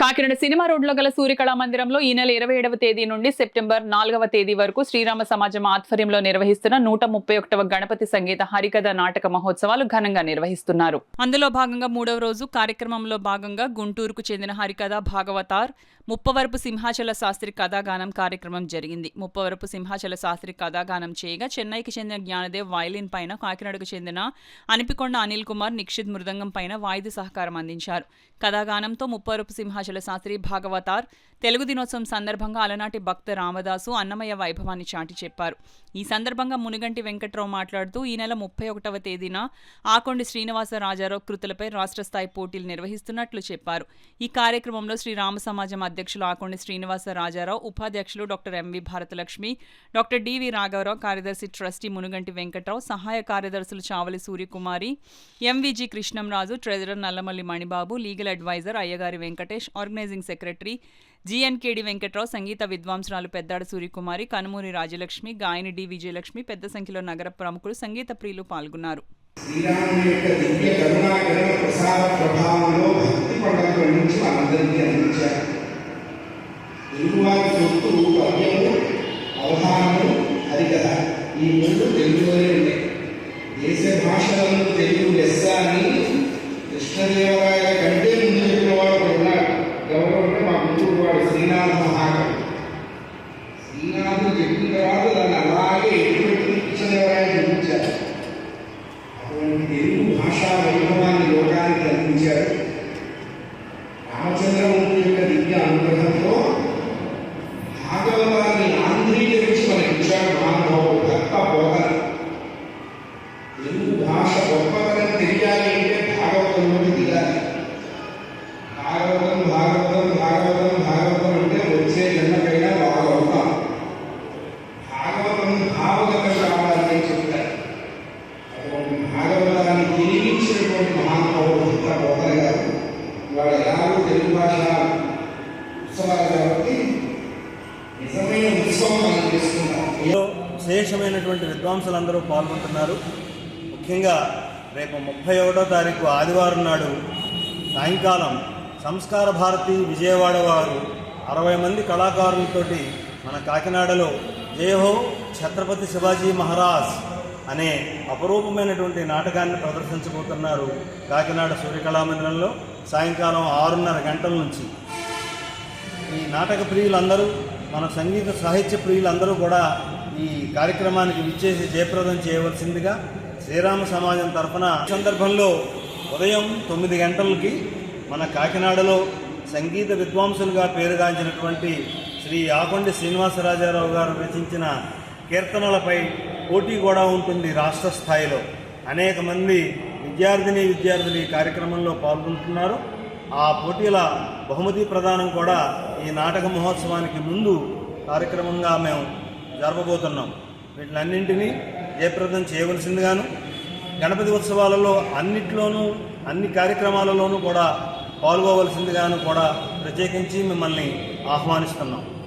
Kakinada cinema రోడ్లో గల సూర్యకళా మందిరంలో ఈ నెల 27వ తేదీ నుండి సెప్టెంబర్ 4వ తేదీ వరకు శ్రీరామ సమాజం ఆధ్వర్యంలో నిర్వహిస్తున్న 131వ గణపతి సంగీత హరికథ నాటక మహోత్సవాలు ఘనంగా నిర్వహిస్తున్నారు. అందులో భాగంగా 3వ రోజు కార్యక్రమంలో భాగంగా గుంటూరుకు చెందిన హరికథ భాగవతార్ ముప్పవరపు సింహాచల శాస్త్రి కథాగానం కార్యక్రమం జరిగింది. ముప్పవరపు సింహాచల శాస్త్రి కథాగానం చేయగా చెన్నైకి చెందిన జ్ఞానదేవ్ వయలిన్ పైన, కాకినాడకు చెందిన అనిపికొండ అనిల్ కుమార్ నిక్షిత్ మృదంగం పైన వాయిద్య సహకారం అందించారు. కథాగానంతో ముప్పవరపు సింహాచల శాస్త్రి భాగవతార్ తెలుగు దినోత్సవం సందర్భంగా అలనాటి భక్త రామదాసు అన్నమయ్య వైభవాన్ని చాటి చెప్పారు. ఈ సందర్భంగా మునిగంటి వెంకట్రావు మాట్లాడుతూ ఈ నెల 31వ తేదీన ఆకొండి శ్రీనివాస రాజారావు కృతులపై రాష్ట్ర స్థాయి పోటీలు నిర్వహిస్తున్నట్లు చెప్పారు. ఈ కార్యక్రమంలో శ్రీ రామ సమాజం అధ్యక్షులు ఆకొండి శ్రీనివాస రాజారావు, ఉపాధ్యక్షులు doctor M V Bharatalakshmi, doctor D V రాఘవరావు, కార్యదర్శి ట్రస్టీ మునుగంటి వెంకట్రావు, సహాయ కార్యదర్శులు Chavali Suryakumari, M V G Krishnamraju, treasurer Nallamalli Manibabu, legal adviser Ayyagari Venkatesh, organising secretary G N K D Venkatrao, సంగీత విద్వాంసరాలు పెద్దాడ సూర్యకుమారి, కనుమూరి రాజలక్ష్మి, గాయని డి విజయలక్ష్మి, పెద్ద సంఖ్యలో నగర ప్రముఖులు, సంగీత ప్రియులు పాల్గొన్నారు. శ్రీరాముని యొక్క దివ్య కరుణాకరణ ప్రసాద ప్రభావంలో భక్తి పండుగ నుంచి మనందరికీ అందించారు. తెలుగువారి సొత్తు పద్యము, అవధానము, హరికథ ఈ మూడు తెలుగులోనే ఉన్నాయి. దేశ భాషలను తెలుగు లెస్స అని కృష్ణదేవరాయల కంటే ముందు చెప్పిన వాడు ఉన్నాడు. ఎవరు అంటే మా గుంటూరు వాడు శ్రీనాథ మహాకవి. శ్రీనాథుడు చెప్పిన తర్వాత దాన్ని అలాగే ఎటువంటి కృష్ణదేవరాయలు చూపించారు. అటువంటి తెలుగు భాషా వైభవాన్ని లోకానికి అందించారు. రామచంద్రమూర్తి యొక్క దివ్య అనుగ్రహంతో భాగవతాన్ని ఆంధ్రీకరించి మనకి ఇచ్చాడు మహానుభావుడు భక్త బోధన. తెలుగు భాష గొప్పతనం తెలియాలి అంటే భాగవతంలోకి దిగాలి. భాగవతం భాగవతం భాగవతం భాగవతం అంటే వచ్చే జన్మకైనా భాగవతం. భాగవతం భావగతం కావాలని చెప్తారు. అటువంటి భాగవతాన్ని తెలియించినటువంటి మహానుభావుడు భక్త బోధన గారు వాడు ఎలాగో తెలుగు భాష ఉత్సవాలు కాబట్టి నిజమైన ఉత్సవం మనం చేసుకుంటాం. విశేషమైనటువంటి విద్వాంసులందరూ పాల్గొంటున్నారు. ముఖ్యంగా రేపు 31వ తారీఖు ఆదివారం నాడు సాయంకాలం సంస్కార భారతి విజయవాడ వారు 60 మంది కళాకారులతోటి మన కాకినాడలో జయహో ఛత్రపతి శివాజీ మహారాజ్ అనే అపరూపమైనటువంటి నాటకాన్ని ప్రదర్శించబోతున్నారు. కాకినాడ సూర్యకళామందిరంలో సాయంకాలం 6:30 గంటల నుంచి. ఈ నాటక ప్రియులందరూ, మన సంగీత సాహిత్య ప్రియులందరూ కూడా ఈ కార్యక్రమానికి విచ్చేసి జయప్రదం చేయవలసిందిగా శ్రీరామ సమాజం తరఫున సందర్భంలో ఉదయం 9 గంటలకి మన కాకినాడలో సంగీత విద్వాంసులుగా పేరుగాంచినటువంటి శ్రీ ఆకొండి శ్రీనివాసరాజారావు గారు రచించిన కీర్తనలపై పోటీ కూడా ఉంటుంది. రాష్ట్ర స్థాయిలో అనేక మంది విద్యార్థులు ఈ కార్యక్రమంలో పాల్గొంటున్నారు. ఆ పోటీల బహుమతి ప్రదానం కూడా ఈ నాటక మహోత్సవానికి ముందు కార్యక్రమంగా మేము జరపబోతున్నాం. వీటిలన్నింటినీ జయప్రదం చేయవలసిందిగాను, గణపతి ఉత్సవాలలో అన్ని కార్యక్రమాలలోనూ కూడా పాల్గొవలసిందిగాను కూడా ప్రత్యేకించి మిమ్మల్ని ఆహ్వానిస్తున్నాం.